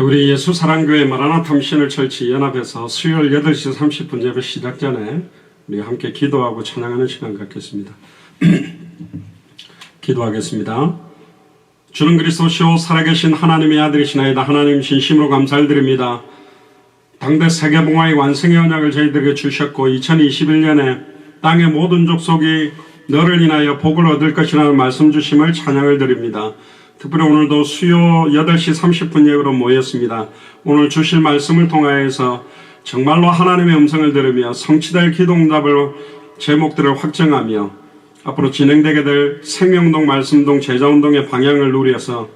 우리 예수사랑교회 마라나타 미션을 철치 연합에서 수요일 8시 30분 예배 시작 전에 우리 함께 기도하고 찬양하는 시간 갖겠습니다. 기도하겠습니다. 주는 그리스도시요 살아계신 하나님의 아들이시나이다. 하나님 진심으로 감사드립니다. 당대 세계봉화의 완성의 언약을 저희들에게 주셨고 2021년에 땅의 모든 족속이 너를 인하여 복을 얻을 것이라는 말씀 주심을 찬양을 드립니다. 특별히 오늘도 수요 8시 30분 예배로 모였습니다. 오늘 주실 말씀을 통하여서 정말로 하나님의 음성을 들으며 성취될 기도응답을 제목들을 확정하며 앞으로 진행되게 될 생명동 말씀동 제자운동의 방향을 누려서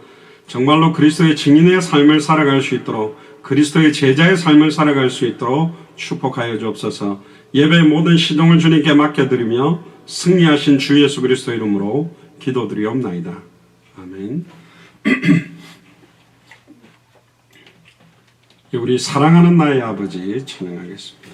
정말로 그리스도의 증인의 삶을 살아갈 수 있도록 그리스도의 제자의 삶을 살아갈 수 있도록 축복하여 주옵소서. 예배의 모든 시동을 주님께 맡겨드리며 승리하신 주 예수 그리스도 이름으로 기도드리옵나이다. 아멘. 우리 사랑하는 나의 아버지 찬양하겠습니다.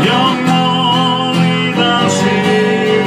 영원히 다스리네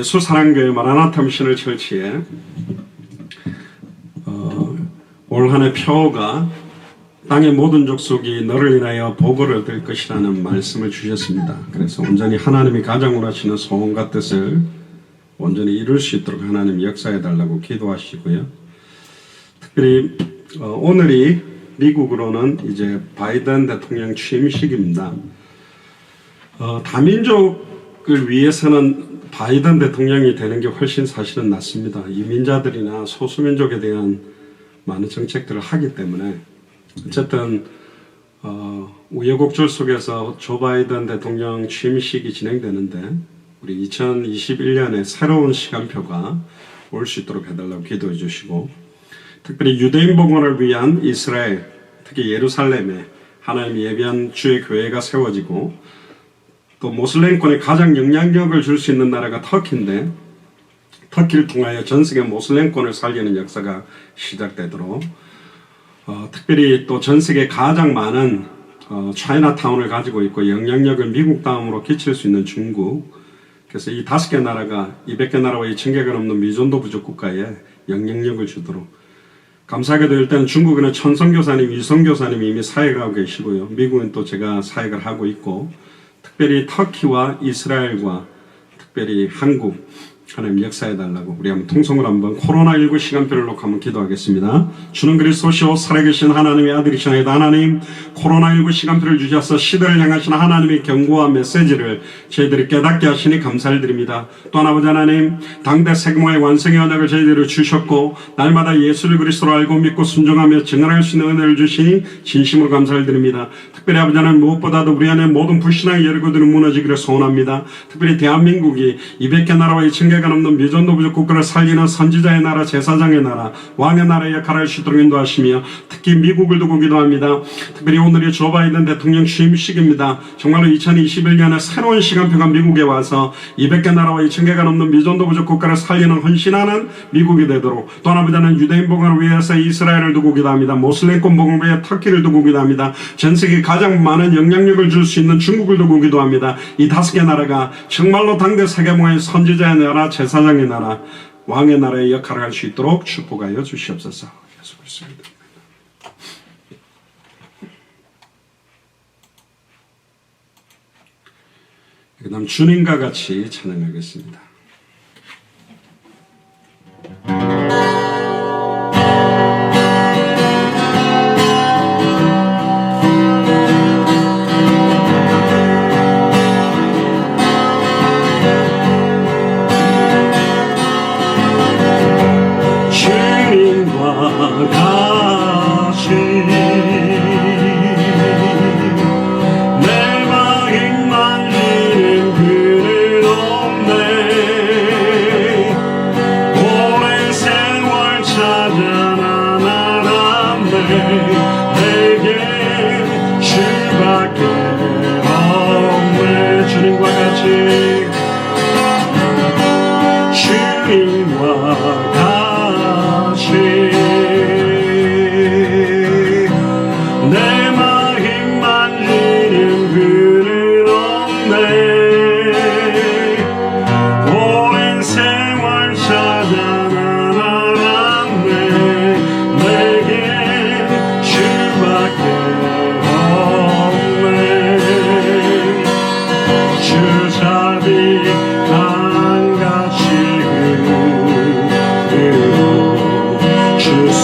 예수사랑교회 마라나타 미션을 철치에 올 한해 표어가 땅의 모든 족속이 너를 인하여 복을 얻을 것이라는 말씀을 주셨습니다. 그래서 온전히 하나님이 가장 원하시는 소원과 뜻을 온전히 이룰 수 있도록 하나님 역사해 달라고 기도하시고요. 특별히 오늘이 미국으로는 이제 바이든 대통령 취임식입니다. 다민족을 위해서는 바이든 대통령이 되는 게 훨씬 사실은 낫습니다. 이민자들이나 소수민족에 대한 많은 정책들을 하기 때문에 어쨌든 우여곡절 속에서 조 바이든 대통령 취임식이 진행되는데 우리 2021년에 새로운 시간표가 올 수 있도록 해달라고 기도해 주시고, 특별히 유대인 복원을 위한 이스라엘, 특히 예루살렘에 하나님이 예비한 주의 교회가 세워지고, 또 모슬렘권에 가장 영향력을 줄 수 있는 나라가 터키인데 터키를 통하여 전 세계 모슬렘권을 살리는 역사가 시작되도록, 특별히 또 전 세계 가장 많은 차이나타운을 가지고 있고 영향력을 미국 다음으로 끼칠 수 있는 중국, 그래서 이 5개 나라가 200개 나라와 2000개가 넘는 미존도 부족 국가에 영향력을 주도록, 감사하게도 일단 중국에는 천성교사님, 위성교사님이 이미 사역을 하고 계시고요. 미국은 또 제가 사역을 하고 있고, 특별히 터키와 이스라엘과 특별히 한국 하나님 역사해달라고 우리 한번 통성으로 한번 코로나19 시간표를 놓고 한번 기도하겠습니다. 주는 그리스도시요 살아계신 하나님의 아들이시나이다. 하나님, 코로나19 시간표를 주셔서 시대를 향하신 하나님의 경고와 메시지를 저희들이 깨닫게 하시니 감사를 드립니다. 또한 아버지 하나님, 당대 세계모의 완성의 언약을 저희들이 주셨고 날마다 예수를 그리스도로 알고 믿고 순종하며 증언할 수 있는 은혜를 주시니 진심으로 감사를 드립니다. 특별히 아버지 하나님, 무엇보다도 우리 안에 모든 불신앙의 여리고들이 무너지기를 소원합니다. 특별히 대한민국이 200개 나라와 2000개가 넘는 미존도 부족 국가를 살리는 선지자의 나라, 제사장의 나라, 왕의 나라의 역할을 할 수 있도록 인도하시며, 특히 미국을 두고 기도합니다. 특별히 오늘이 조 바이든 대통령 취임식입니다. 정말로 2021년에 새로운 시간표가 미국에 와서 200개 나라와 2000개가 넘는 미존도 부족 국가를 살리는 헌신하는 미국이 되도록, 또 하나는 유대인 복원을 위해서 이스라엘을 두고 기도합니다. 모슬렘권 복원을 위해 터키를 두고 기도합니다. 전 세계 가장 많은 영향력을 줄 수 있는 중국을 두고 기도합니다. 이 5개 나라가 정말로 당대 세계모의 선지자의 나라, 제사장의 나라, 왕의 나라의 역할을 할 수 있도록 축복하여 주시옵소서. 예수 그리스도의 이름으로. 그 다음 주님과 같이 찬양하겠습니다. 내 마음 만지는 그는 없네.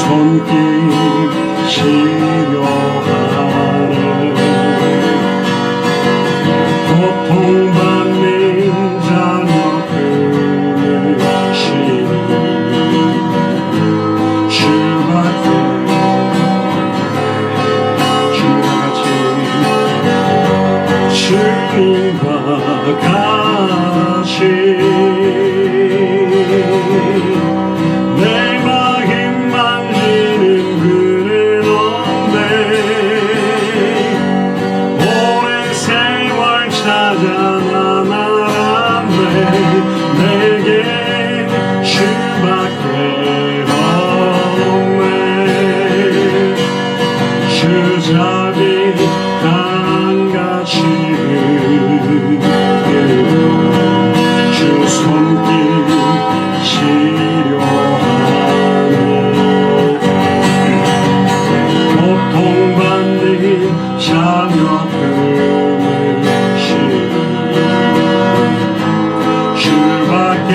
손길 치료하네. 고통받는 자녀들 시니 주 밖에 주님과 같이 주님과 같이 내 마음 만지는 그는 없네. 오랜 세월 찾아 나아갔네. 내게 주밖에 없네. 주 자비 강같이 주 손길 치료하네. 고통받는 자녀들을 시니 주밖에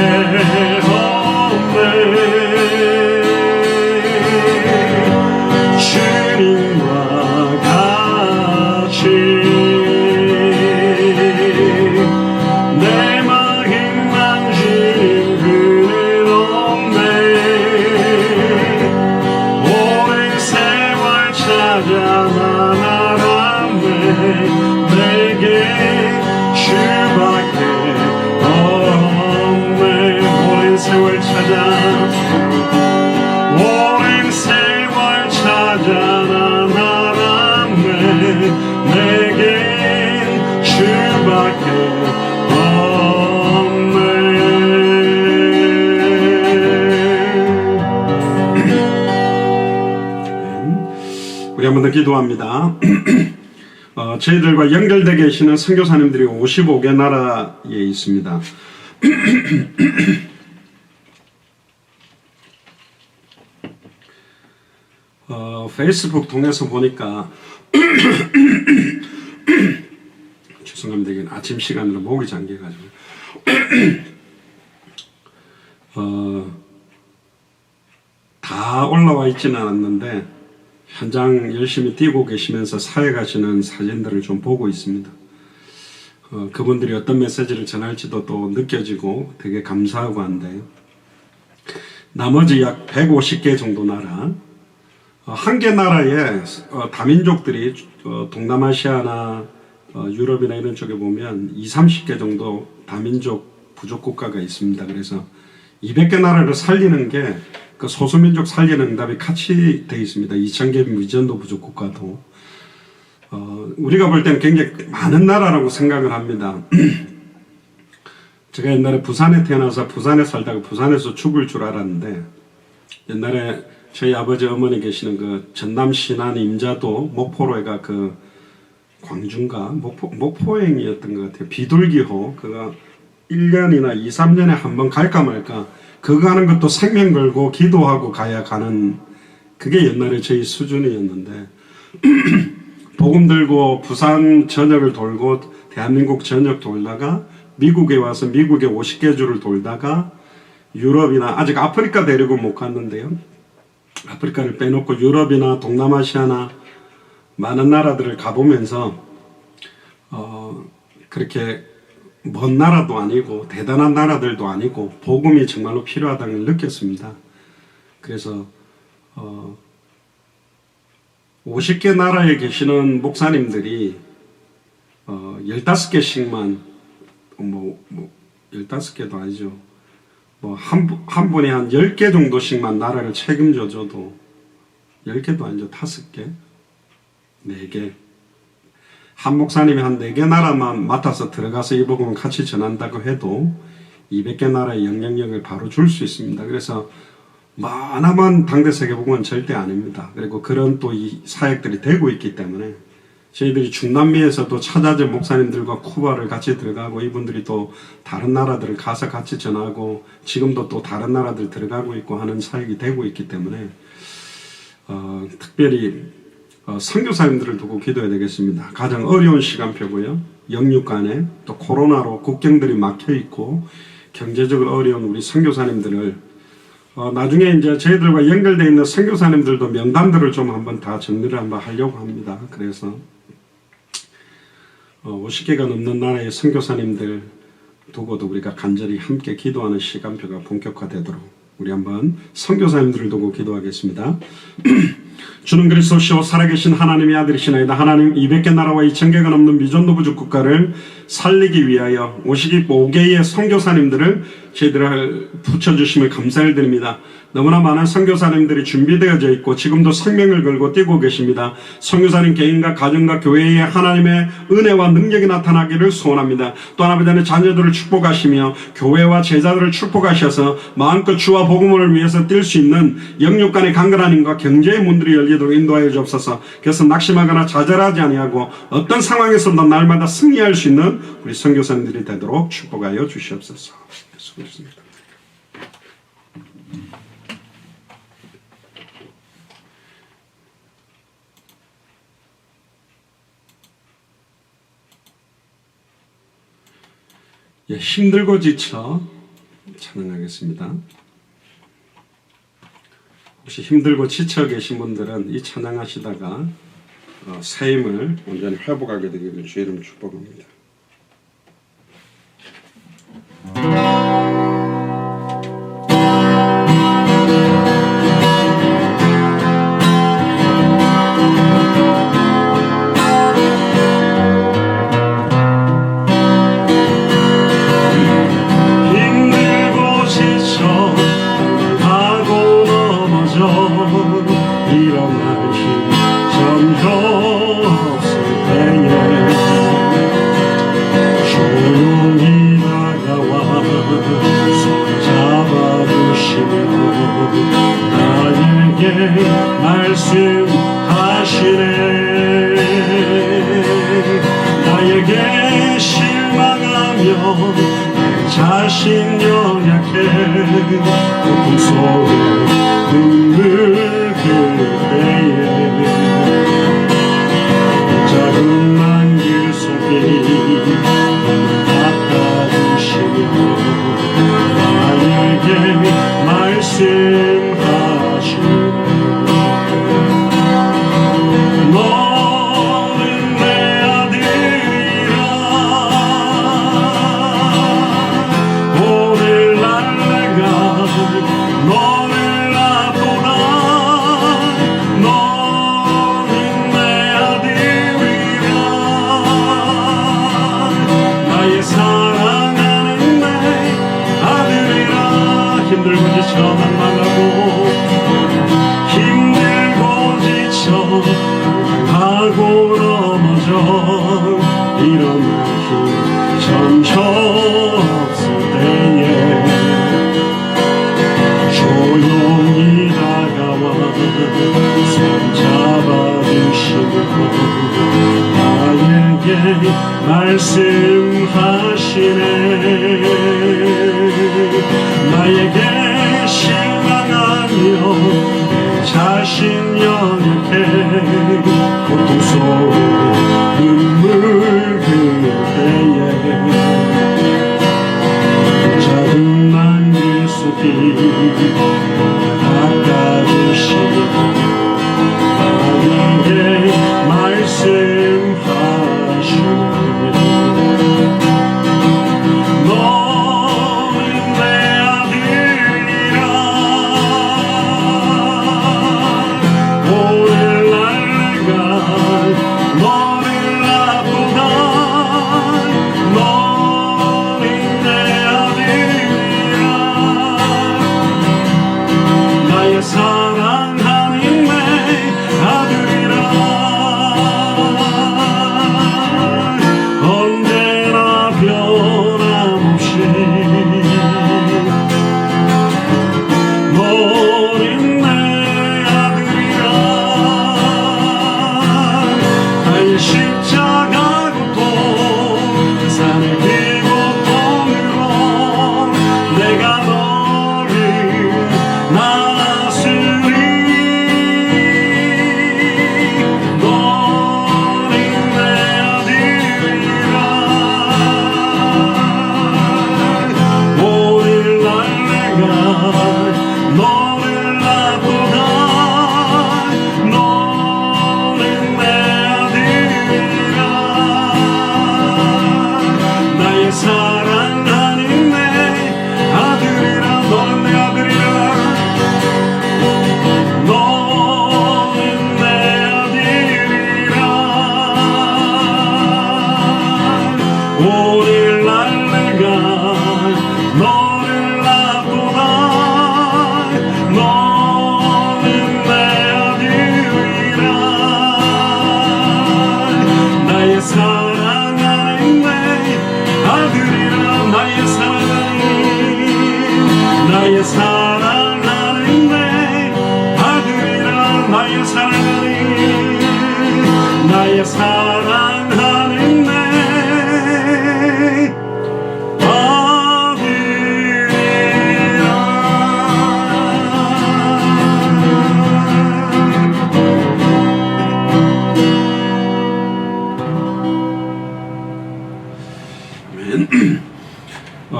없네. 주님과 같이 내 마음 만지는 그는 없네. 오랜 세월 찾아 나아갔네. 내게 주밖에 없네. 오랜 세월 찾아 오랜 세월 찾아 나아갔네. 내게 주밖에 없네. 우리 한 번 더 기도합니다. 저희들과 연결되어 계시는 선교사님들이 55개 나라에 있습니다. 페이스북 통해서 보니까 죄송합니다. 이게 아침 시간으로 목이 잠겨가지고 다 올라와 있지는 않았는데 현장 열심히 뛰고 계시면서 사회 가시는 사진들을 좀 보고 있습니다. 그분들이 어떤 메시지를 전할지도 또 느껴지고 되게 감사하고 한데요. 나머지 약 150개 정도 나라, 한 개 나라에 다민족들이 동남아시아나 유럽이나 이런 쪽에 보면 20-30개 정도 다민족 부족 국가가 있습니다. 그래서 200개 나라를 살리는 게 그 소수민족 살리는 응답이 같이 되어 있습니다. 2000개 미전도 부족 국가도 우리가 볼 때는 굉장히 많은 나라라고 생각을 합니다. 제가 옛날에 부산에 태어나서 부산에 살다가 부산에서 죽을 줄 알았는데, 옛날에 저희 아버지 어머니 계시는 그 전남 신안 임자도 목포로가 그 광주인가 목포행이었던 것 같아요. 비둘기호 그거 1년이나 2-3년에 한 번 갈까 말까 그거 하는 것도 생명 걸고 기도하고 가야 가는, 그게 옛날에 저희 수준이었는데 복음 들고 부산 전역을 돌고 대한민국 전역 돌다가 미국에 와서 미국의 50개 주를 돌다가 유럽이나 아직 아프리카 대륙은 못 갔는데요. 아프리카를 빼놓고 유럽이나 동남아시아나 많은 나라들을 가보면서 그렇게 먼 나라도 아니고 대단한 나라들도 아니고 복음이 정말로 필요하다는 걸 느꼈습니다. 그래서 50개 나라에 계시는 목사님들이 15개씩만 15개도 아니죠. 한 분이 한 10개 정도씩만 나라를 책임져 줘도 10개도 아니죠. 5개, 4개. 한 목사님이 한 4개 나라만 맡아서 들어가서 이 복음을 같이 전한다고 해도 200개 나라의 영향력을 바로 줄 수 있습니다. 그래서 하나만 당대 세계복음은 절대 아닙니다. 그리고 그런 또 이 사역들이 되고 있기 때문에 저희들이 중남미에서도 찾아진 목사님들과 쿠바를 같이 들어가고, 이분들이 또 다른 나라들을 가서 같이 전하고, 지금도 또 다른 나라들 들어가고 있고 하는 사역이 되고 있기 때문에 특별히 선교사님들을 두고 기도해야 되겠습니다. 가장 어려운 시간표고요. 영육간에 또 코로나로 국경들이 막혀 있고 경제적으로 어려운 우리 선교사님들을 나중에 이제 저희들과 연결되어 있는 선교사님들도 명단들을 좀 한번 다 정리를 한번 하려고 합니다. 그래서 50개가 넘는 나라의 선교사님들 두고도 우리가 간절히 함께 기도하는 시간표가 본격화되도록 우리 한번 선교사님들을 두고 기도하겠습니다. 주는 그리스도시요 살아계신 하나님의 아들이시나이다. 하나님 200개 나라와 2000개가 넘는 미전노부족 국가를 살리기 위하여 55개의 선교사님들을 저희들을 붙여주심을 감사를 드립니다. 너무나 많은 선교사님들이 준비되어져 있고 지금도 생명을 걸고 뛰고 계십니다. 선교사님 개인과 가정과 교회에 하나님의 은혜와 능력이 나타나기를 소원합니다. 또 아버지의 자녀들을 축복하시며 교회와 제자들을 축복하셔서 마음껏 주와 복음을 위해서 뛸 수 있는 영육 간의 강건한 힘과 경제의 문들이 열리도록 인도하여 주옵소서. 그래서 낙심하거나 좌절하지 아니하고 어떤 상황에서도 날마다 승리할 수 있는 우리 선교사님들이 되도록 축복하여 주시옵소서. 수고하셨습니다. 힘들고 지쳐 찬양하겠습니다. 혹시 힘들고 지쳐 계신 분들은 이 찬양하시다가 새 힘을 온전히 회복하게 되기를 주의 이름으로 축복합니다. 말씀하시네. 나에게 실망하며 자신 연약해 고통 속에 눈물 그대에 작은 만길 속에 닦아주시며 나에게 말씀하시네. 하고 넘어져 일어날 힘 전혀 없을 때에 조용히 다가와 손 잡아주시고 나에게 말씀하시네. 나에게 실망하며 자신 연약해 고통 속에 눈물 그대에 작은 만길 속에 닦아주시고 나에게 말씀하시네. 너는 내 아들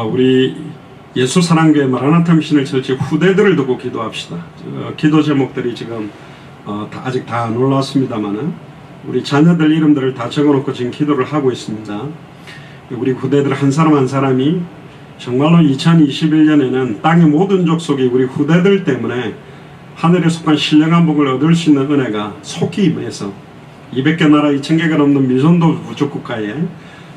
우리 예수사랑교회 마라나타 미션을 처치 후대들을 두고 기도합시다. 기도 제목들이 지금 아직 다 안 올라왔습니다만은 우리 자녀들 이름들을 다 적어놓고 지금 기도를 하고 있습니다. 우리 후대들 한 사람 한 사람이 정말로 2021년에는 땅의 모든 족속이 우리 후대들 때문에 하늘에 속한 신령한 복을 얻을 수 있는 은혜가 속히 임해서 200개 나라 2000개가 넘는 미전도 우주국가에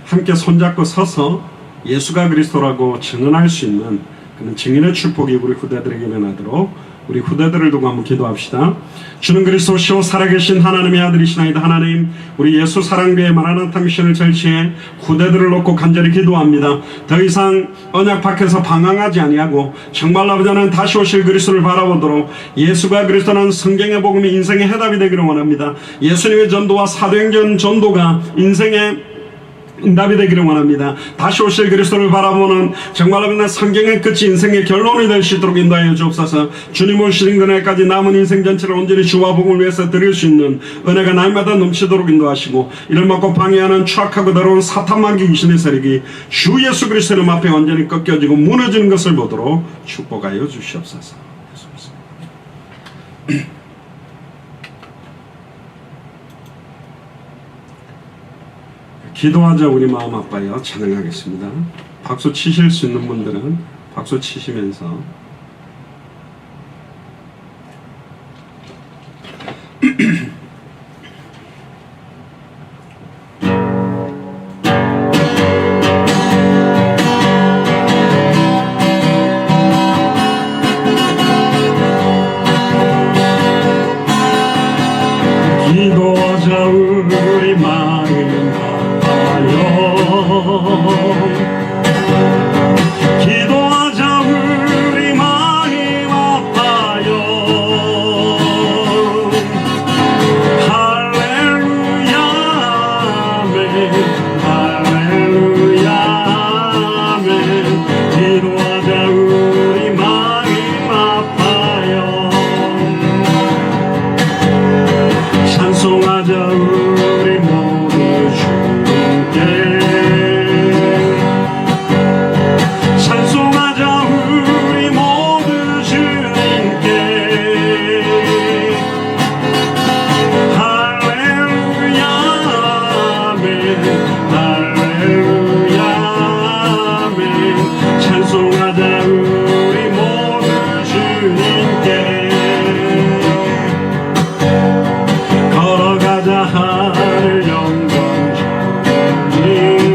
함께 손잡고 서서 예수가 그리스도라고 증언할 수 있는 그런 증인의 축복이 우리 후대들에게 일어나도록 우리 후대들을 두고 한번 기도합시다. 주는 그리스도시오 살아계신 하나님의 아들이시나이다. 하나님, 우리 예수 사랑교회 마라나타 미션을 절치해 후대들을 놓고 간절히 기도합니다. 더 이상 언약 밖에서 방황하지 아니하고 정말로 아버지는 다시 오실 그리스도를 바라보도록 예수가 그리스도는 성경의 복음이 인생의 해답이 되기를 원합니다. 예수님의 전도와 사도행전 전도가 인생의 응답이 되기를 원합니다. 다시 오실 그리스도를 바라보는 정말로 성경의 끝이 인생의 결론이 될 수 있도록 인도하여 주옵소서. 주님 오시는 그날까지 남은 인생 전체를 온전히 주와 복음을 위해서 드릴 수 있는 은혜가 날마다 넘치도록 인도하시고 이를 막고 방해하는 추악하고 더러운 사탄만기 귀신의 세력이 주 예수 그리스도의 앞에 완전히 꺾여지고 무너지는 것을 보도록 축복하여 주시옵소서. 기도하자 우리 마음 아파요. 찬양하겠습니다. 박수 치실 수 있는 분들은 박수 치시면서 기도하자 우리 마음 기도하자 우리 마음 아파요. 할렐루야 아멘 할렐루야 아멘 기도하자 우리 마음 아파요. 찬송하자 우리 모두 주님께 찬송하자 우리 모두 주님께 할렐루야 아멘 할렐루야 아멘 찬송하자 우리 모두 주님께 걸어가자 하늘 영광 저기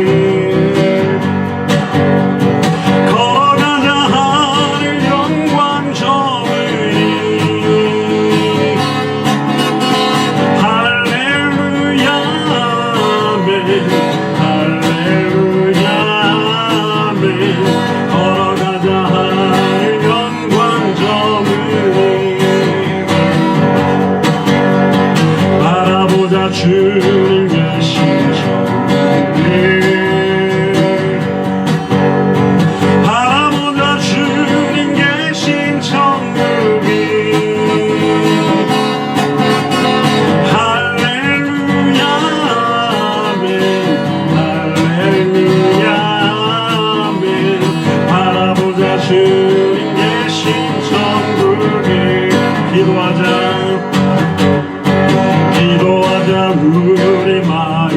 주님 계신 천국에 바라보자 주님 계신 천국에 할렐루야 아멘 할렐루야 아멘 바라보자 주님 계신 천국에 기도하자 우리 마음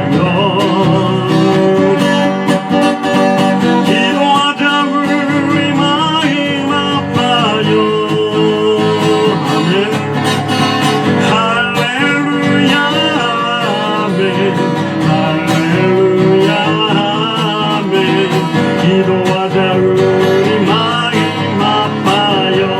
아파요. 기도하자 우리 마음 아파요. 아멘 할렐루야 아멘 할렐루야 아멘 기도하자 우리 마음 아파요.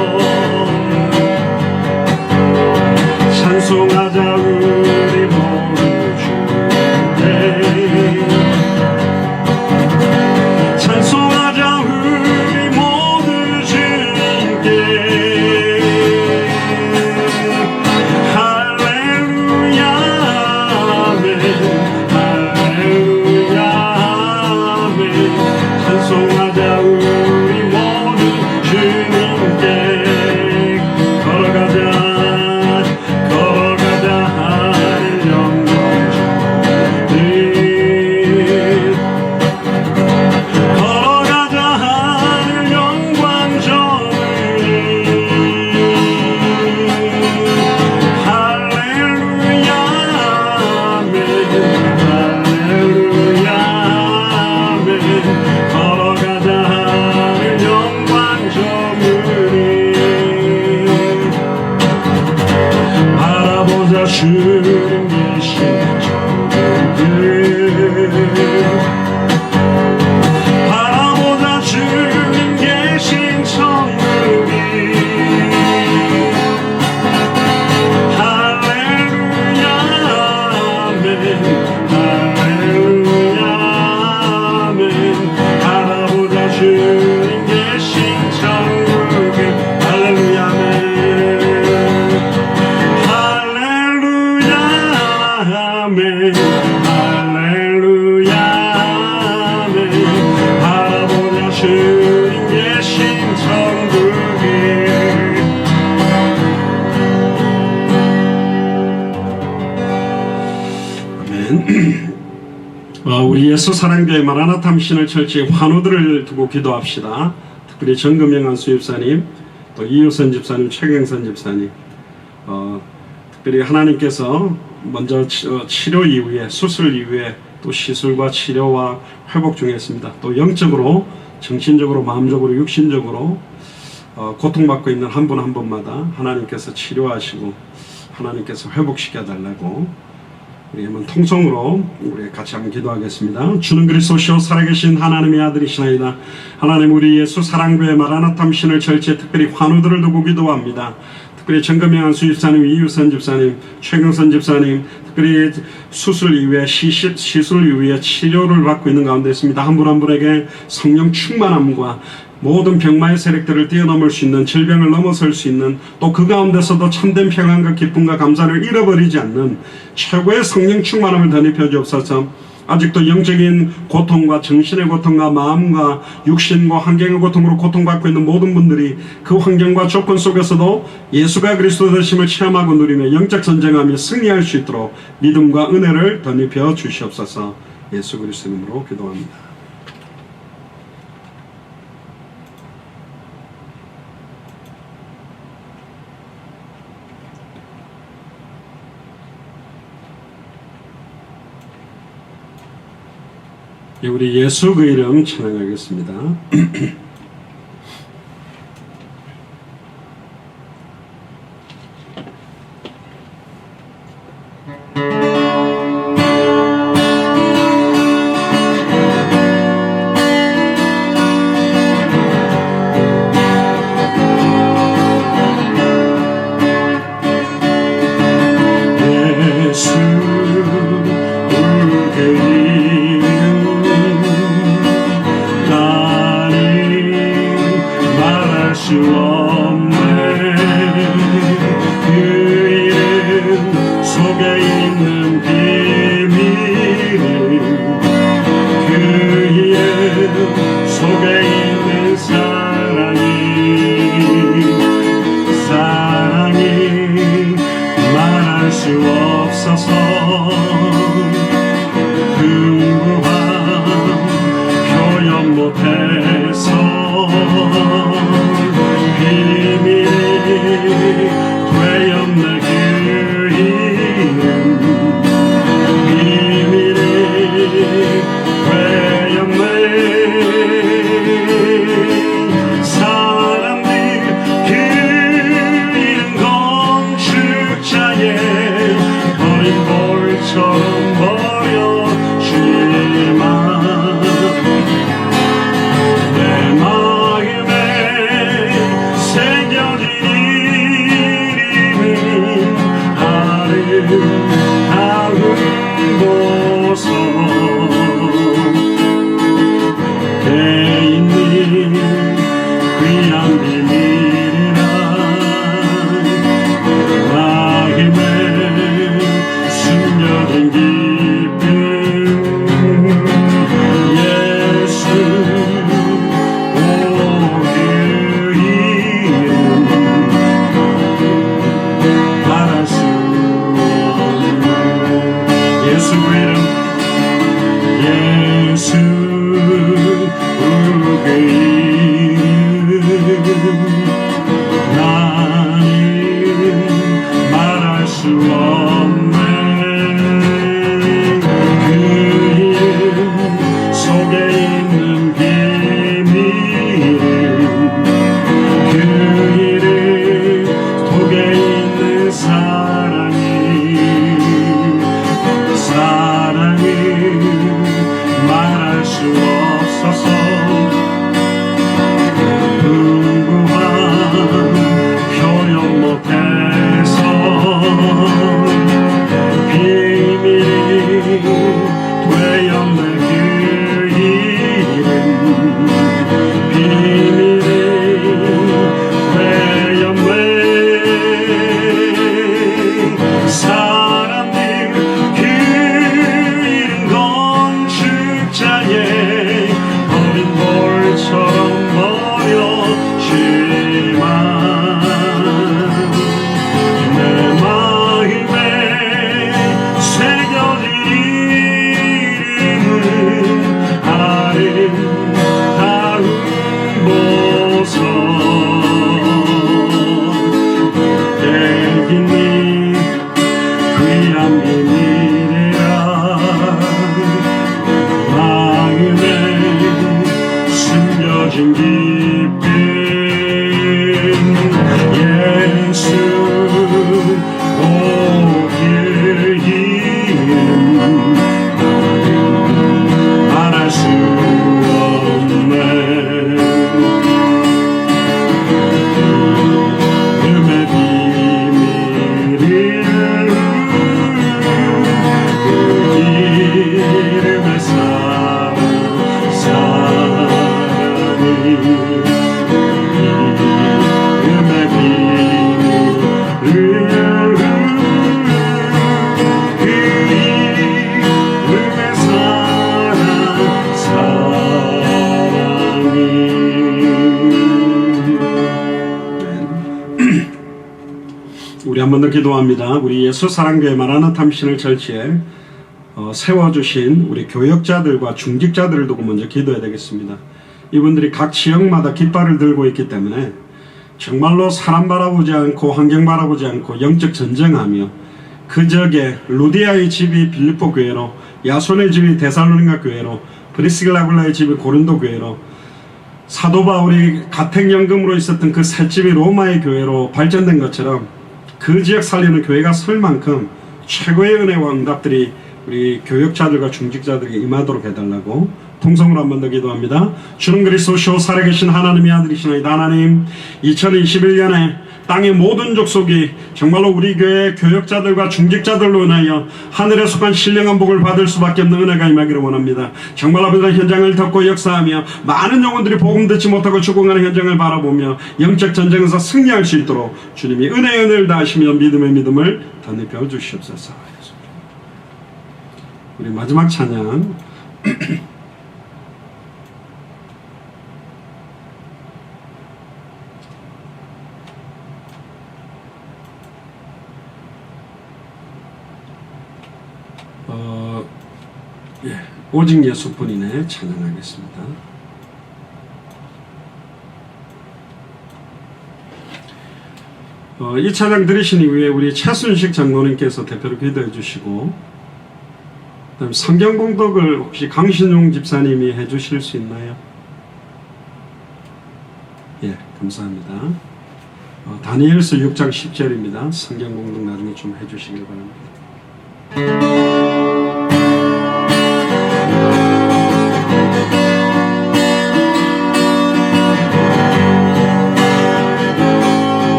주님 계신 천국을 바라보자 주님 계신 천국이 할렐루야 아멘 할렐루야 아멘 바라보자 주님 계신 천국을 할렐루야 아멘 아멘 할렐루야 아멘 바라보자 주님 계신 천국에 아멘. 우리 예수 사랑교회 마라나타 미션을 철치 환우들을 두고 기도합시다. 특별히 정금영한 수집사님, 또 이효선 집사님, 최경선 집사님, 특별히 하나님께서 먼저 치료 이후에 수술 이후에 또 시술과 치료와 회복 중에 있습니다. 또 영적으로 정신적으로 마음적으로 육신적으로 고통받고 있는 한 분 한 분마다 하나님께서 치료하시고 하나님께서 회복시켜 달라고 우리 한번 통성으로 우리 같이 한번 기도하겠습니다. 주는 그리스도시요 살아계신 하나님의 아들이시나이다. 하나님 우리 예수 사랑교회 마라나타 미션을 절제 특별히 환우들을 두고 기도합니다. 특별히 정금영한 수집사님, 이유선 집사님, 최경선 집사님, 특별히 수술 이후에 시술 이후에 치료를 받고 있는 가운데 있습니다. 한 분 한 분에게 성령 충만함과 모든 병마의 세력들을 뛰어넘을 수 있는 질병을 넘어설 수 있는 또 그 가운데서도 참된 평안과 기쁨과 감사를 잃어버리지 않는 최고의 성령 충만함을 덧입혀 주옵소서. 아직도 영적인 고통과 정신의 고통과 마음과 육신과 환경의 고통으로 고통받고 있는 모든 분들이 그 환경과 조건 속에서도 예수가 그리스도 되심을 체험하고 누리며 영적 전쟁하며 승리할 수 있도록 믿음과 은혜를 덧입혀 주시옵소서. 예수 그리스도 이름으로 기도합니다. 우리 예수 그 이름 찬양하겠습니다. 예수 그 이름 나를 우리 한 번 더 기도합니다. 우리 예수사랑교회 마라나타 미션을 철치에 세워주신 우리 교역자들과 중직자들을 두고 먼저 기도해야 되겠습니다. 이분들이 각 지역마다 깃발을 들고 있기 때문에 정말로 사람 바라보지 않고 환경 바라보지 않고 영적 전쟁하며 그 지역에 루디아의 집이 빌립보 교회로, 야손의 집이 데살로니가 교회로, 브리스길라굴라의 집이 고린도 교회로, 사도 바울이 가택연금으로 있었던 그 새 집이 로마의 교회로 발전된 것처럼 그 지역 살리는 교회가 설 만큼 최고의 은혜와 응답들이 우리 교역자들과 중직자들에게 임하도록 해달라고 통성으로 한 번 더 기도합니다. 주는 그리스도시오 살아계신 하나님의 아들이시나이다. 하나님, 2021년에 땅의 모든 족속이 정말로 우리 교회 교역자들과 중직자들로 인하여 하늘에 속한 신령한 복을 받을 수밖에 없는 은혜가 임하기를 원합니다. 정말 아버지가 현장을 덮고 역사하며 많은 영혼들이 복음 듣지 못하고 죽어가는 현장을 바라보며 영적 전쟁에서 승리할 수 있도록 주님이 은혜의 은혜를 다하시며 믿음의 믿음을 덧입혀 주시옵소서. 우리 마지막 찬양 오직 예수뿐이네 찬양하겠습니다. 이 찬양 들으신 이후에 우리 최순식 장로님께서 대표로 기도해 주시고, 그다음 성경 공독을 혹시 강신용 집사님이 해 주실 수 있나요? 예, 감사합니다. 다니엘서 6장 10절입니다. 성경 공독 나중에 좀 해 주시길 바랍니다.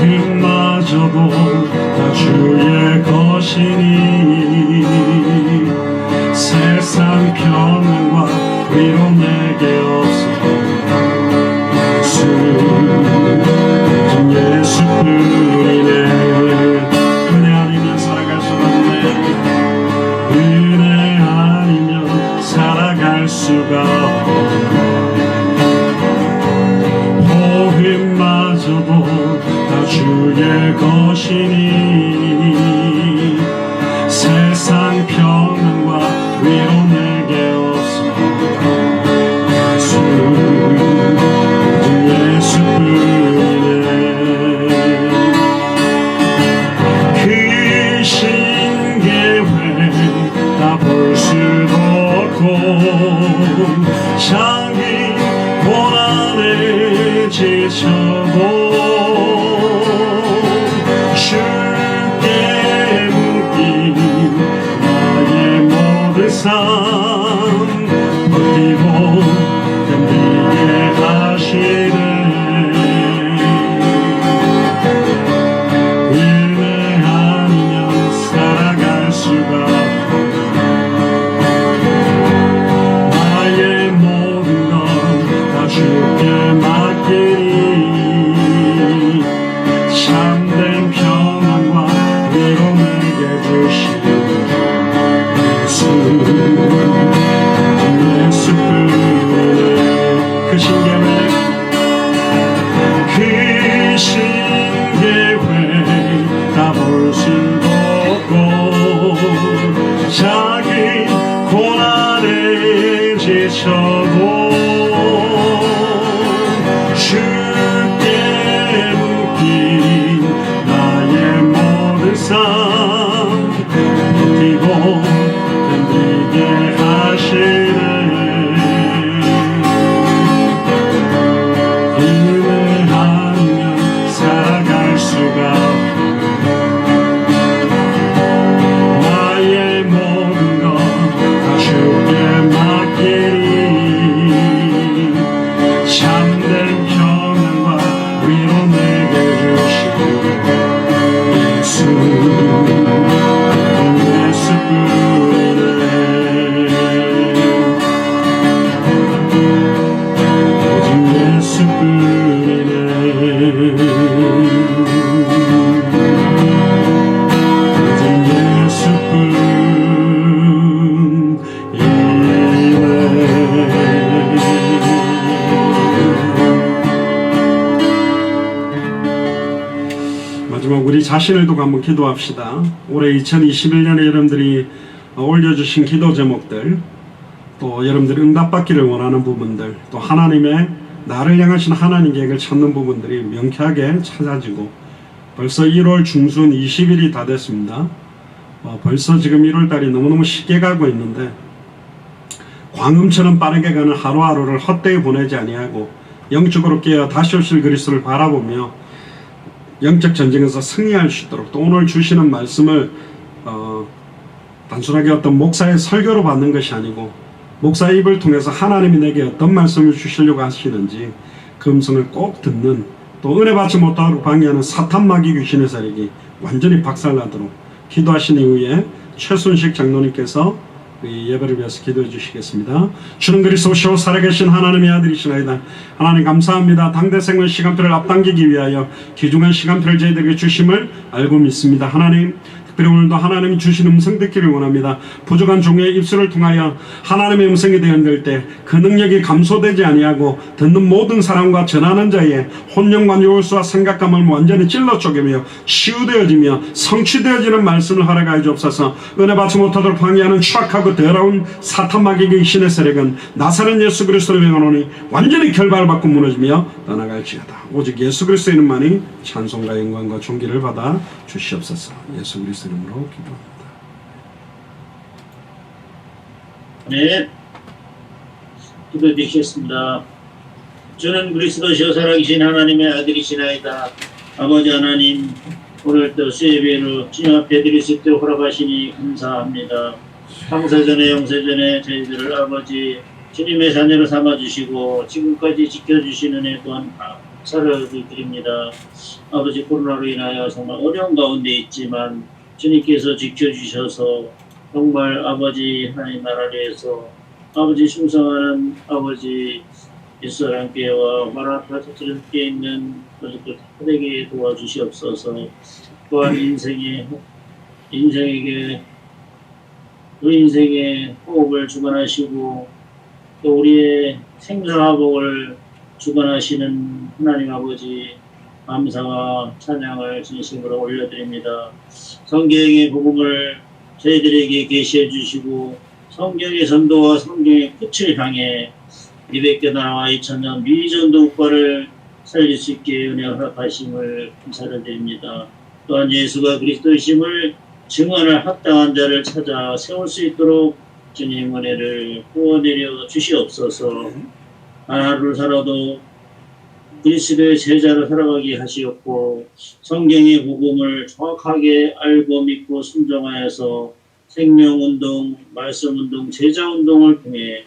호흡마저도 다 주의 것이니 세상 평안과 위로 내게 없어. 예수뿐이네. 은혜 아니면 살아갈 수가 없네. 은혜 아니면 살아갈 수가 없네. 호흡마저도 다 주의 것이니 세상 평안과 위로 내게 없어. 예수뿐이네. 그 신계획 다 볼 수도 없고 자기 고난에 지쳐도 주께 묶인 나의 모든 삶 버티고 견디게 하시네. 은혜 아니면 살아갈 수가 나의 모든 것 다 주께 맡기니 참된 평안과 위로 내게 주시는 예수뿐이네. 그 신계획 다 볼 수도 없고 자기 고난에 지쳐도 주께 묶인 나의 모든 삶 버티고 견디게 하시네. 은혜 아니면 살아갈 수가 나의 모든 것 다 주께 맡기니 참된 평안과 위로 내게 주시고 예수뿐 자신을 두고 한번 기도합시다. 올해 2021년에 여러분들이 올려주신 기도 제목들, 또 여러분들이 응답받기를 원하는 부분들, 또 하나님의 나를 향하신 하나님 계획을 찾는 부분들이 명쾌하게 찾아지고, 벌써 1월 중순 20일이 다 됐습니다. 벌써 지금 1월달이 너무너무 쉽게 가고 있는데, 광음처럼 빠르게 가는 하루하루를 헛되이 보내지 아니하고 영적으로 깨어 다시 오실 그리스도를 바라보며 영적 전쟁에서 승리할 수 있도록, 또 오늘 주시는 말씀을 단순하게 어떤 목사의 설교로 받는 것이 아니고 목사의 입을 통해서 하나님이 내게 어떤 말씀을 주시려고 하시는지 그 음성을 꼭 듣는, 또 은혜 받지 못하도록 방해하는 사탄 마귀 귀신의 세력이 완전히 박살나도록 기도하신 이후에 최순식 장로님께서 우리 예배를 위해서 기도해 주시겠습니다. 주는 그리스도시오 살아계신 하나님의 아들이시나이다. 하나님 감사합니다. 당대 생물 시간표를 앞당기기 위하여 귀중한 시간표를 저희들에게 주심을 알고 믿습니다. 하나님, 특별히 오늘도 하나님이 주신 음성 듣기를 원합니다. 부족한 종의 입술을 통하여 하나님의 음성이 되어들 때 그 능력이 감소되지 아니하고 듣는 모든 사람과 전하는 자의 혼령과 요울수와 생각감을 완전히 찔러 쪼개며 치유되어지며 성취되어지는 말씀을 허락하여 주옵소서. 은혜 받지 못하도록 방해하는 추악하고 더러운 사탄 마귀의 신의 세력은 나사렛 예수 그리스도를 명하노니 완전히 결박을 받고 무너지며 떠나갈지어다. 오직 예수 그리스도 이름만이 찬송과 영광과 존귀를 받아 주시옵소서. 예수 그리스도 이름으로 기도합니다. 네, 기도드리겠습니다. 주는 그리스도시요 살아계신 하나님의 아들이시나이다. 아버지 하나님, 오늘 또 수예배로 주님 앞에 드릴 수 있도록 허락하시니 감사합니다. 황세전에 영세전에 저희들을 아버지 주님의 자녀로 삼아주시고 지금까지 지켜주시는 애 또한 감사를 드립니다. 아버지, 코로나로 인하여 정말 어려운 가운데 있지만 주님께서 지켜주셔서 정말 아버지 하나님 나라를 위해서 아버지 충성하는 아버지 예수랑교회와 마라나타 처치를 함께 있는 가족들 다 되게 도와주시옵소서. 또한 인생의 호흡을 주관하시고 또 우리의 생사화복을 주관하시는 하나님 아버지 감사와 찬양을 진심으로 올려드립니다. 성경의 복음을 저희들에게 계시해 주시고 성경의 전도와 성경의 끝을 향해 200개 나라와 2000년 미전도 국가를 살릴 수 있게 은혜 허락하심을 감사를 드립니다. 또한 예수가 그리스도이심을 증언할 합당한 자를 찾아 세울 수 있도록 주님 은혜를 부어내려 주시옵소서. 하루를 살아도 그리스도의 제자로 살아가게 하시옵고 성경의 복음을 정확하게 알고 믿고 순종하여서 생명운동, 말씀운동, 제자운동을 통해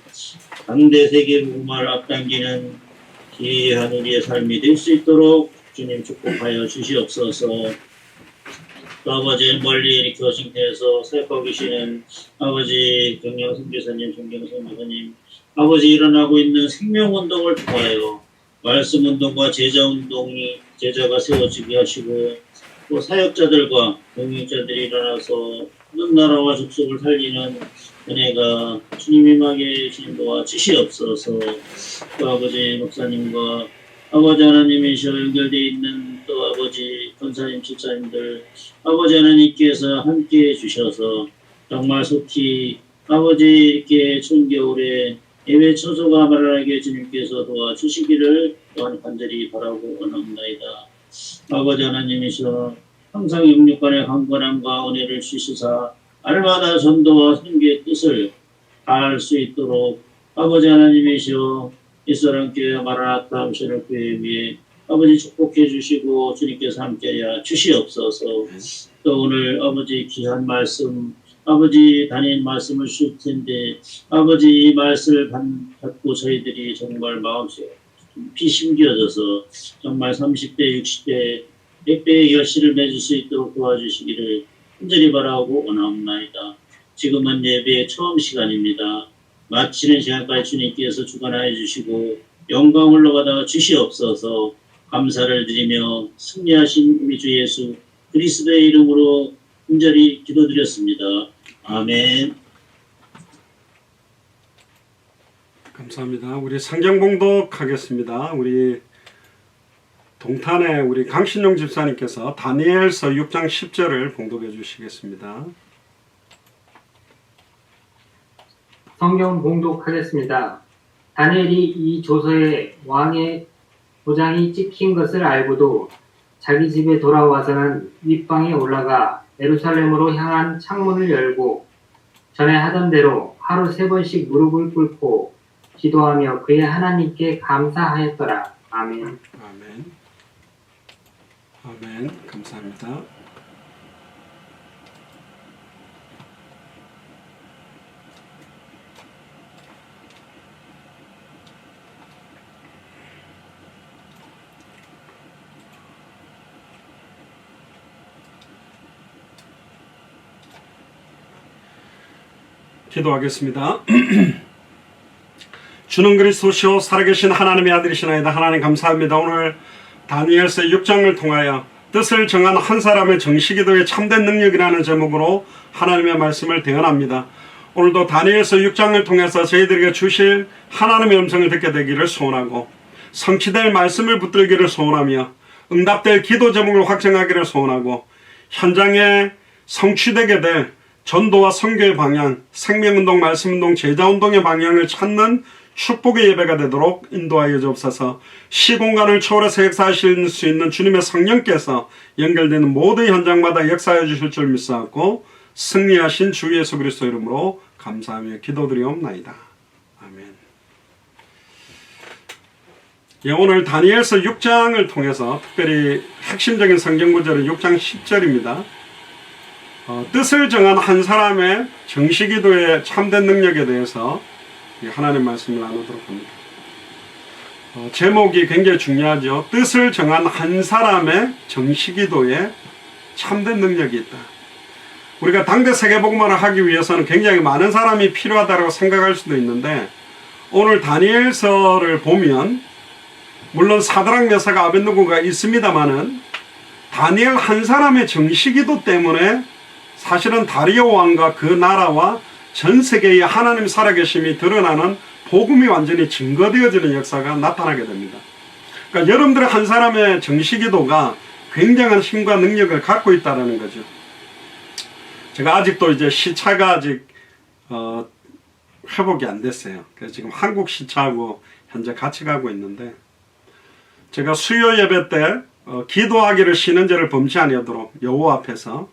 당대 세계 복음을 앞당기는 기이한 우리의 삶이 될 수 있도록 주님 축복하여 주시옵소서. 또 아버지 멀리 이렇게 워싱턴에서 사역하고 계시는 아버지 정영선 교사님, 정경선 교사님, 아버지 일어나고 있는 생명운동을 통하여 말씀운동과 제자가 세워지게 하시고 또 사역자들과 동역자들이 일어나서 모든 나라와 족속을 살리는 은혜가 주님 임하게 주님 도와주시옵소서. 또 아버지 목사님과 아버지 하나님이시여 연결되어 있는 또 아버지 권사님, 집사님들 아버지 하나님께서 함께해 주셔서 정말 속히 아버지 이렇게 추운 겨울에 예배 처소가 마련하게 주님께서 도와주시기를 또한 간절히 바라고 원합니다. 아버지 하나님이시여 항상 영육간의 강건함과 은혜를 주시사 알마다 전도와 선교의 뜻을 알 수 있도록 아버지 하나님이시여 이스라엘교회 마라나타 미션교회 위에 아버지 축복해 주시고 주님께서 함께하여 주시옵소서. 또 오늘 아버지 귀한 말씀 아버지 단임 말씀을 주실 텐데 아버지 이 말씀을 받고 저희들이 정말 마음속에 깊이 심겨져서 정말 30대 60대 100배의 결실을 맺을 수 있도록 도와주시기를 간절히 바라고 원하옵나이다. 지금은 예배의 처음 시간입니다. 마치는 시간까지 주님께서 주관하여 주시고 영광 올라가다가 주시옵소서. 감사를 드리며 승리하신 우리 주 예수 그리스도의 이름으로 간절히 기도드렸습니다. 아멘. 감사합니다. 우리 성경 봉독하겠습니다. 우리 동탄의 우리 강신용 집사님께서 다니엘서 6장 10절을 봉독해 주시겠습니다. 성경 봉독하겠습니다. 다니엘이 이 조서에 왕의 도장이 찍힌 것을 알고도 자기 집에 돌아와서는 윗방에 올라가 예루살렘으로 향한 창문을 열고 전에 하던 대로 하루 3번씩 무릎을 꿇고 기도하며 그의 하나님께 감사하였더라. 아멘. 아멘. 아멘. 감사합니다. 기도하겠습니다. 주는 그리스도시요 살아계신 하나님의 아들이시나이다. 하나님 감사합니다. 오늘 다니엘서 6장을 통하여 뜻을 정한 한 사람의 정식기도의 참된 능력이라는 제목으로 하나님의 말씀을 대언합니다. 오늘도 다니엘서 6장을 통해서 저희들에게 주실 하나님의 음성을 듣게 되기를 소원하고 성취될 말씀을 붙들기를 소원하며 응답될 기도 제목을 확정하기를 소원하고 현장에 성취되게 될 전도와 선교의 방향, 생명운동, 말씀운동, 제자운동의 방향을 찾는 축복의 예배가 되도록 인도하여 주옵소서. 시공간을 초월해서 역사하실 수 있는 주님의 성령께서 연결되는 모든 현장마다 역사해 주실 줄 믿사옵고 승리하신 주 예수 그리스도 이름으로 감사하며 기도드리옵나이다. 아멘. 예, 오늘 다니엘서 6장을 통해서 특별히 핵심적인 성경 구절은 6장 10절입니다. 뜻을 정한 한 사람의 정식기도의 참된 능력에 대해서 하나님 말씀을 나누도록 합니다. 제목이 굉장히 중요하죠. 뜻을 정한 한 사람의 정식기도에 참된 능력이 있다. 우리가 당대 세계복음화를 하기 위해서는 굉장히 많은 사람이 필요하다고 생각할 수도 있는데 오늘 다니엘서를 보면 물론 사드락 메사가 아벳느고가 있습니다마는 다니엘 한 사람의 정식기도 때문에 사실은 다리오 왕과 그 나라와 전 세계의 하나님 살아계심이 드러나는 복음이 완전히 증거되어지는 역사가 나타나게 됩니다. 그러니까 여러분들의 한 사람의 정식기도가 굉장한 힘과 능력을 갖고 있다는 거죠. 제가 아직도 이제 시차가 아직 회복이 안 됐어요. 그래서 지금 한국 시차하고 현재 같이 가고 있는데 제가 수요 예배 때 기도하기를 쉬는 죄를 범치 아니하도록 여호와 앞에서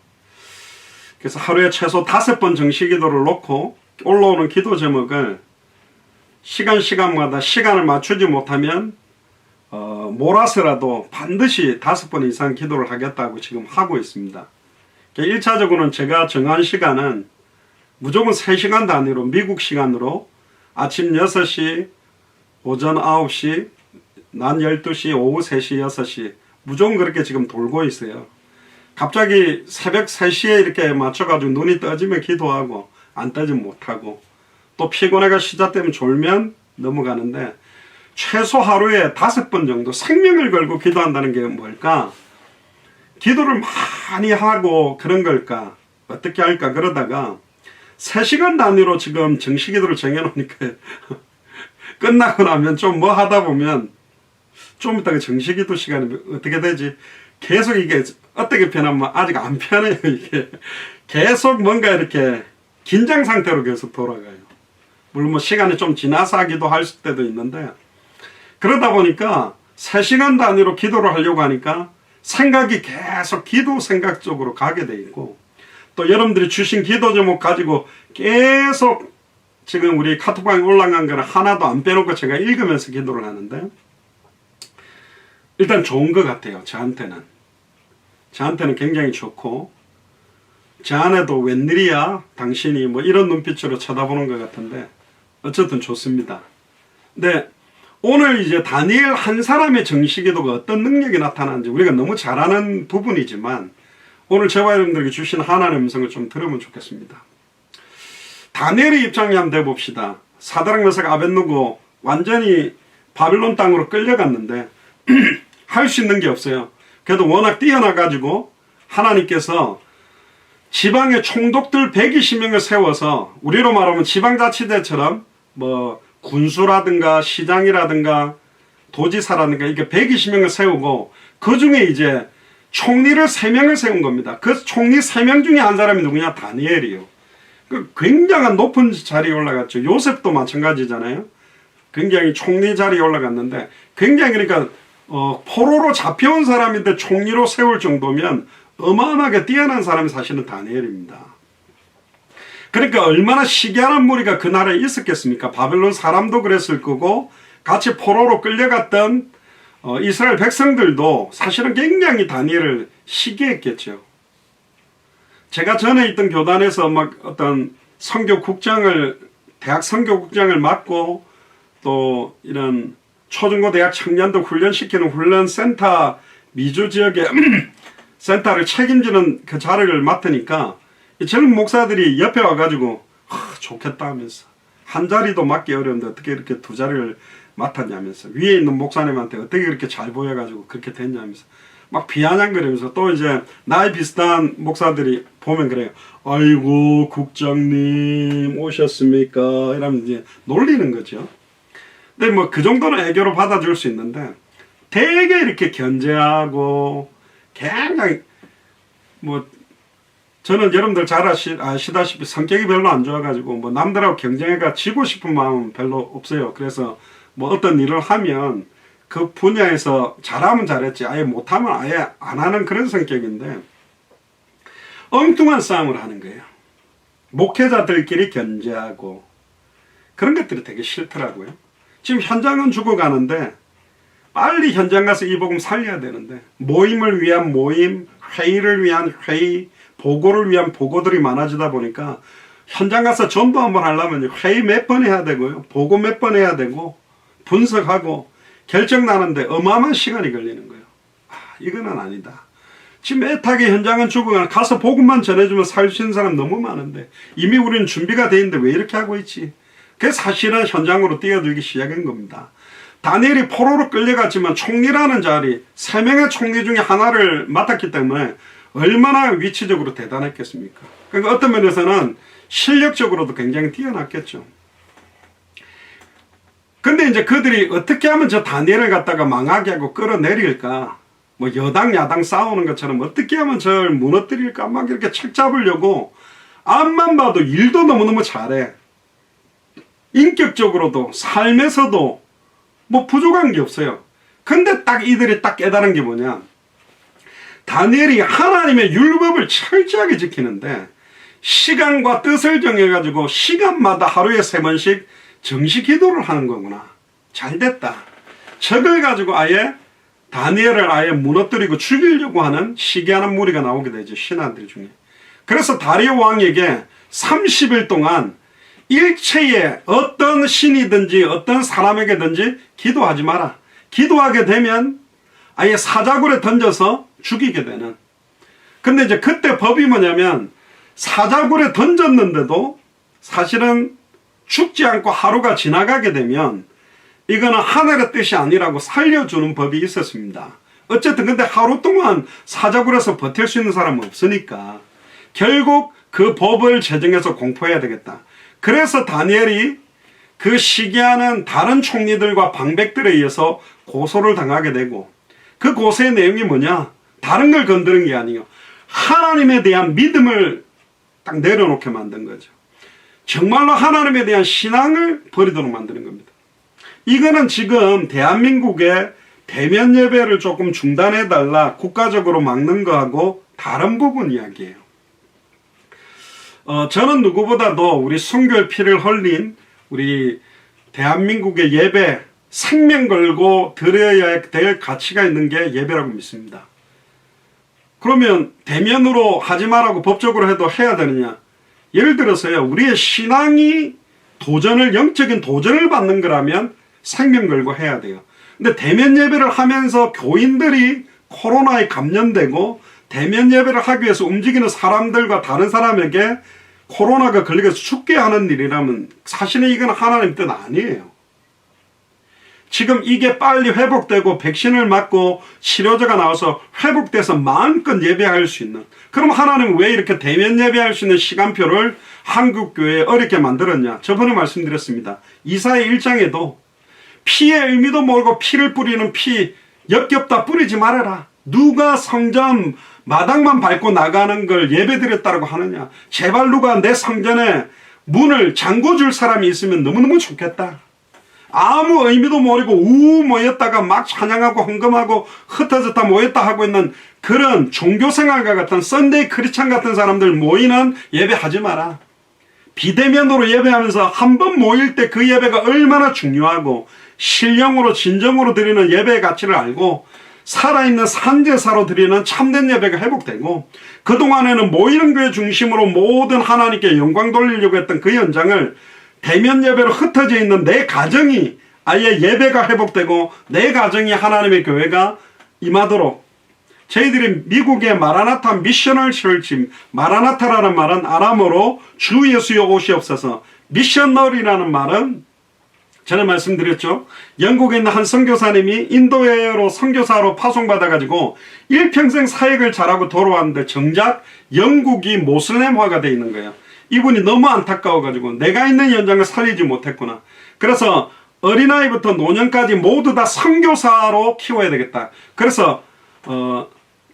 그래서 하루에 최소 5번 정식기도를 놓고 올라오는 기도 제목을 시간마다 시간을 맞추지 못하면 몰아서라도 반드시 5번 이상 기도를 하겠다고 지금 하고 있습니다. 1차적으로는 제가 정한 시간은 무조건 3시간 단위로 미국 시간으로 아침 6시, 오전 9시, 낮 12시, 오후 3시, 6시 무조건 그렇게 지금 돌고 있어요. 갑자기 새벽 3시에 이렇게 맞춰가지고 눈이 떠지면 기도하고 안 떠지면 못하고 또 피곤해가 시작되면 졸면 넘어가는데 최소 하루에 5번 정도 생명을 걸고 기도한다는 게 뭘까? 기도를 많이 하고 그런 걸까? 어떻게 할까? 그러다가 3시간 단위로 지금 정식기도를 정해놓으니까 끝나고 나면 좀 뭐 하다 보면 좀 이따가 정식기도 시간이 어떻게 되지? 계속 이게 어떻게 편하면 아직 안 편해요. 이게 계속 뭔가 이렇게 긴장 상태로 계속 돌아가요. 물론 뭐 시간이 좀 지나서 하기도 할 때도 있는데 그러다 보니까 3시간 단위로 기도를 하려고 하니까 생각이 계속 기도 생각 쪽으로 가게 돼 있고 또 여러분들이 주신 기도 제목 가지고 계속 지금 우리 카톡방에 올라간 거는 하나도 안 빼놓고 제가 읽으면서 기도를 하는데 일단 좋은 것 같아요. 저한테는 굉장히 좋고 제 안에도 웬일이야 당신이 뭐 이런 눈빛으로 쳐다보는 것 같은데 어쨌든 좋습니다. 근데 오늘 이제 다니엘 한 사람의 정식기도가 어떤 능력이 나타나는지 우리가 너무 잘 아는 부분이지만 오늘 제가 여러분들에게 주신 하나님의 음성을 좀 들으면 좋겠습니다. 다니엘의 입장에 한번 대봅시다. 사드락 메삭 아벳느고 완전히 바빌론 땅으로 끌려갔는데 할 수 있는 게 없어요. 그래도 워낙 뛰어나가지고 하나님께서 지방의 총독들 120명을 세워서 우리로 말하면 지방자치대처럼 뭐 군수라든가 시장이라든가 도지사라든가 이렇게 120명을 세우고 그 중에 이제 총리를 3명을 세운 겁니다. 그 총리 3명 중에 한 사람이 누구냐? 다니엘이요. 그 굉장한 높은 자리에 올라갔죠. 요셉도 마찬가지잖아요. 굉장히 총리 자리에 올라갔는데 굉장히 그러니까 포로로 잡혀온 사람인데 총리로 세울 정도면 어마어마하게 뛰어난 사람이 사실은 다니엘입니다. 그러니까 얼마나 시기한 무리가 그 나라에 있었겠습니까? 바벨론 사람도 그랬을 거고 같이 포로로 끌려갔던 이스라엘 백성들도 사실은 굉장히 다니엘을 시기했겠죠. 제가 전에 있던 교단에서 막 어떤 선교국장을 대학 선교국장을 맡고 또 이런 초중고 대학 청년도 훈련시키는 훈련센터 미주 지역의 센터를 책임지는 그 자리를 맡으니까 젊은 목사들이 옆에 와가지고 좋겠다 하면서 한 자리도 맡기 어려운데 어떻게 이렇게 두 자리를 맡았냐면서 위에 있는 목사님한테 어떻게 그렇게 잘 보여가지고 그렇게 됐냐면서 막 비아냥거리면서 또 이제 나이 비슷한 목사들이 보면 그래요. 아이고 국장님 오셨습니까? 이러면 이제 놀리는 거죠. 근데 뭐 그 정도는 애교로 받아줄 수 있는데 되게 이렇게 견제하고 굉장히 뭐 저는 여러분들 잘 아시다시피 성격이 별로 안 좋아가지고 뭐 남들하고 경쟁해가 지고 싶은 마음은 별로 없어요. 그래서 뭐 어떤 일을 하면 그 분야에서 잘하면 잘했지 아예 못하면 아예 안 하는 그런 성격인데 엉뚱한 싸움을 하는 거예요. 목회자들끼리 견제하고 그런 것들이 되게 싫더라고요. 지금 현장은 죽어가는데 빨리 현장 가서 이 복음 살려야 되는데 모임을 위한 모임, 회의를 위한 회의, 보고를 위한 보고들이 많아지다 보니까 현장 가서 전도 한번 하려면 회의 몇 번 해야 되고요. 보고 몇 번 해야 되고 분석하고 결정 나는데 어마어마한 시간이 걸리는 거예요. 이거는 아니다. 지금 애타게 현장은 죽어가는 가서 복음만 전해주면 살 수 있는 사람 너무 많은데 이미 우리는 준비가 돼 있는데 왜 이렇게 하고 있지? 그게 사실은 현장으로 뛰어들기 시작한 겁니다. 다니엘이 포로로 끌려갔지만 총리라는 자리 3명의 총리 중에 하나를 맡았기 때문에 얼마나 위치적으로 대단했겠습니까? 그러니까 어떤 면에서는 실력적으로도 굉장히 뛰어났겠죠. 근데 이제 그들이 어떻게 하면 저 다니엘을 갖다가 망하게 하고 끌어내릴까? 뭐 여당 야당 싸우는 것처럼 어떻게 하면 저를 무너뜨릴까? 막 이렇게 책 잡으려고 앞만 봐도 일도 너무너무 잘해. 인격적으로도 삶에서도 뭐 부족한 게 없어요. 근데 딱 이들이 딱 깨달은 게 뭐냐? 다니엘이 하나님의 율법을 철저하게 지키는데 시간과 뜻을 정해가지고 시간마다 하루에 3번씩 정시 기도를 하는 거구나. 잘 됐다. 적을 가지고 아예 다니엘을 아예 무너뜨리고 죽이려고 하는 시기하는 무리가 나오게 되죠. 신하들 중에. 그래서 다리오 왕에게 30일 동안 일체의 어떤 신이든지 어떤 사람에게든지 기도하지 마라. 기도하게 되면 아예 사자굴에 던져서 죽이게 되는. 근데 이제 그때 법이 뭐냐면 사자굴에 던졌는데도 사실은 죽지 않고 하루가 지나가게 되면 이거는 하늘의 뜻이 아니라고 살려주는 법이 있었습니다. 어쨌든 근데 하루 동안 사자굴에서 버틸 수 있는 사람은 없으니까 결국 그 법을 제정해서 공포해야 되겠다. 그래서 다니엘이 그 시기하는 다른 총리들과 방백들에 의해서 고소를 당하게 되고 그 고소의 내용이 뭐냐? 다른 걸 건드는 게 아니에요. 하나님에 대한 믿음을 딱 내려놓게 만든 거죠. 정말로 하나님에 대한 신앙을 버리도록 만드는 겁니다. 이거는 지금 대한민국의 대면 예배를 조금 중단해달라 국가적으로 막는 거하고 다른 부분 이야기예요. 저는 누구보다도 우리 순교의 피를 흘린 우리 대한민국의 예배 생명 걸고 드려야 될 가치가 있는 게 예배라고 믿습니다. 그러면 대면으로 하지 말라고 법적으로 해도 해야 되느냐? 예를 들어서요, 우리의 신앙이 영적인 도전을 받는 거라면 생명 걸고 해야 돼요. 근데 대면 예배를 하면서 교인들이 코로나에 감염되고 대면 예배를 하기 위해서 움직이는 사람들과 다른 사람에게 코로나가 걸리게 죽게 하는 일이라면 사실은 이건 하나님 뜻 아니에요. 지금 이게 빨리 회복되고 백신을 맞고 치료제가 나와서 회복돼서 마음껏 예배할 수 있는, 그럼 하나님은 왜 이렇게 대면 예배할 수 있는 시간표를 한국교회에 어렵게 만들었냐? 저번에 말씀드렸습니다. 이사야 1장에도 피의 의미도 모르고 피를 뿌리는 피 역겹다 뿌리지 말아라. 누가 성전 마당만 밟고 나가는 걸 예배드렸다고 하느냐. 제발 누가 내 성전에 문을 잠궈줄 사람이 있으면 너무너무 좋겠다. 아무 의미도 모르고 모였다가 막 찬양하고 헌금하고 흩어졌다 모였다 하고 있는 그런 종교생활과 같은 썬데이 크리스찬 같은 사람들 모이는 예배하지 마라. 비대면으로 예배하면서 한 번 모일 때 그 예배가 얼마나 중요하고 신령으로 진정으로 드리는 예배의 가치를 알고 살아있는 산제사로 드리는 참된 예배가 회복되고, 그동안에는 모이는 교회 중심으로 모든 하나님께 영광 돌리려고 했던 그 현장을 대면 예배로 흩어져 있는 내 가정이 아예 예배가 회복되고 내 가정이 하나님의 교회가 임하도록, 저희들이 미국의 마라나타 미셔널 철치, 마라나타라는 말은 아람어로 주 예수여 오시옵소서, 미셔널이라는 말은 전에 말씀드렸죠. 영국에 있는 한 선교사님이 인도에로 선교사로 파송받아가지고 일평생 사역을 잘하고 돌아왔는데 정작 영국이 모슬렘화가 되어 있는 거예요. 이분이 너무 안타까워가지고 내가 있는 현장을 살리지 못했구나. 그래서 어린아이부터 노년까지 모두 다 선교사로 키워야 되겠다. 그래서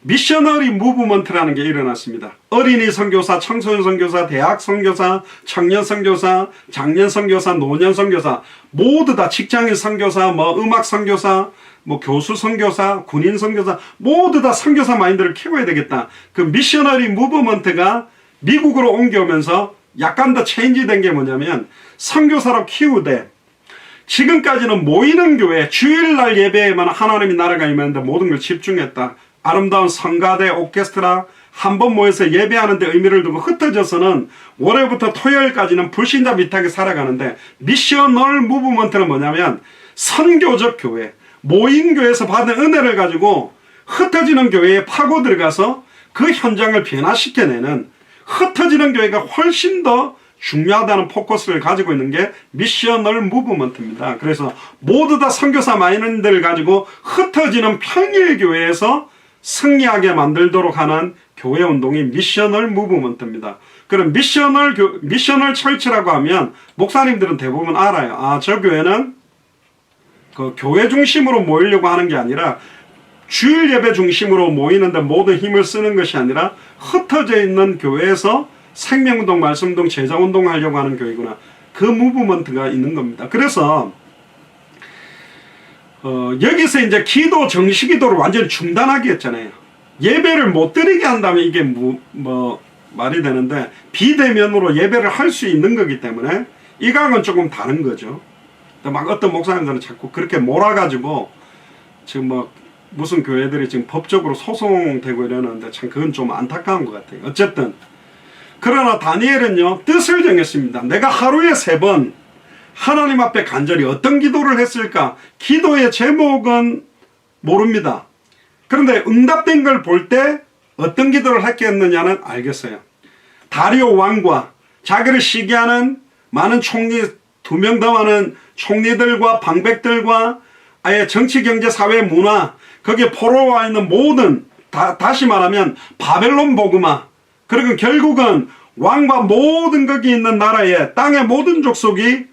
미셔너리 무브먼트라는 게 일어났습니다. 어린이 선교사, 청소년 선교사, 대학 선교사, 청년 선교사, 장년 선교사, 노년 선교사, 모두 다 직장인 선교사, 음악 선교사, 교수 선교사, 군인 선교사, 모두 다 선교사 마인드를 키워야 되겠다. 그 미셔너리 무브먼트가 미국으로 옮겨오면서 약간 더 체인지된 게 뭐냐면, 선교사로 키우되 지금까지는 모이는 교회 주일날 예배에만 하나님의 나라가 임했는데 모든 걸 집중했다. 아름다운 성가대, 오케스트라 한 번 모여서 예배하는 데 의미를 두고 흩어져서는 월요일부터 토요일까지는 불신자 밑하게 살아가는데, 미셔널 무브먼트는 뭐냐면 선교적 교회, 모인 교회에서 받은 은혜를 가지고 흩어지는 교회에 파고 들어가서 그 현장을 변화시켜내는, 흩어지는 교회가 훨씬 더 중요하다는 포커스를 가지고 있는 게 미셔널 무브먼트입니다. 그래서 모두 다 선교사 마인드를 가지고 흩어지는 평일 교회에서 승리하게 만들도록 하는 교회 운동이 미셔널 무브먼트입니다. 그럼 미셔널 철치라고 하면 목사님들은 대부분 알아요. 저 교회는 그 교회 중심으로 모이려고 하는 게 아니라 주일 예배 중심으로 모이는데 모든 힘을 쓰는 것이 아니라 흩어져 있는 교회에서 생명운동, 말씀운동, 제자운동 하려고 하는 교회구나. 그 무브먼트가 있는 겁니다. 그래서 여기서 이제 기도, 정식 기도를 완전히 중단하게 했잖아요. 예배를 못 드리게 한다면 이게 말이 되는데, 비대면으로 예배를 할 수 있는 거기 때문에 이 강은 조금 다른 거죠. 막 어떤 목사님들은 자꾸 그렇게 몰아가지고 지금 무슨 교회들이 지금 법적으로 소송되고 이러는데 참 그건 좀 안타까운 것 같아요. 어쨌든 그러나 다니엘은요, 뜻을 정했습니다. 내가 하루에 3번 하나님 앞에 간절히 어떤 기도를 했을까? 기도의 제목은 모릅니다. 그런데 응답된 걸 볼 때 어떤 기도를 했겠느냐는 알겠어요. 다리오 왕과 자기를 시기하는 많은 총리, 2명 더 많은 총리들과 방백들과 아예 정치, 경제, 사회, 문화, 거기에 포로와 있는 모든, 다시 말하면 바벨론 복음화, 그리고 결국은 왕과 모든 거기 있는 나라의 땅의 모든 족속이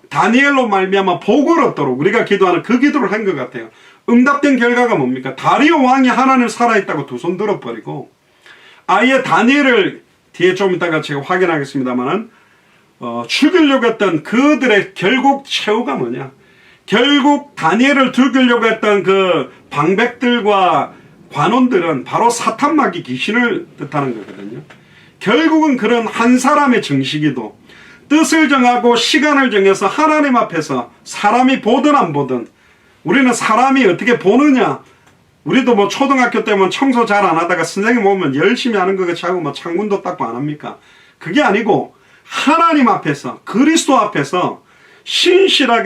다니엘로 말미암아 복을 얻도록 우리가 기도하는 그 기도를 한 것 같아요. 응답된 결과가 뭡니까? 다리오 왕이 하나님 살아있다고 두 손 들어버리고, 아예 다니엘을 뒤에 좀 이따가 제가 확인하겠습니다만은 죽이려고 했던 그들의 결국 최후가 뭐냐? 결국 다니엘을 죽이려고 했던 그 방백들과 관원들은 바로 사탄마귀 귀신을 뜻하는 거거든요. 결국은 그런 한 사람의 정식이도 뜻을 정하고 시간을 정해서 하나님 앞에서 사람이 보든 안 보든, 우리는 사람이 어떻게 보느냐, 우리도 초등학교 때면 청소 잘 안 하다가 선생님 오면 열심히 하는 것 같이 하고 창문도 닦고 안 합니까? 그게 아니고 하나님 앞에서, 그리스도 앞에서 신실하게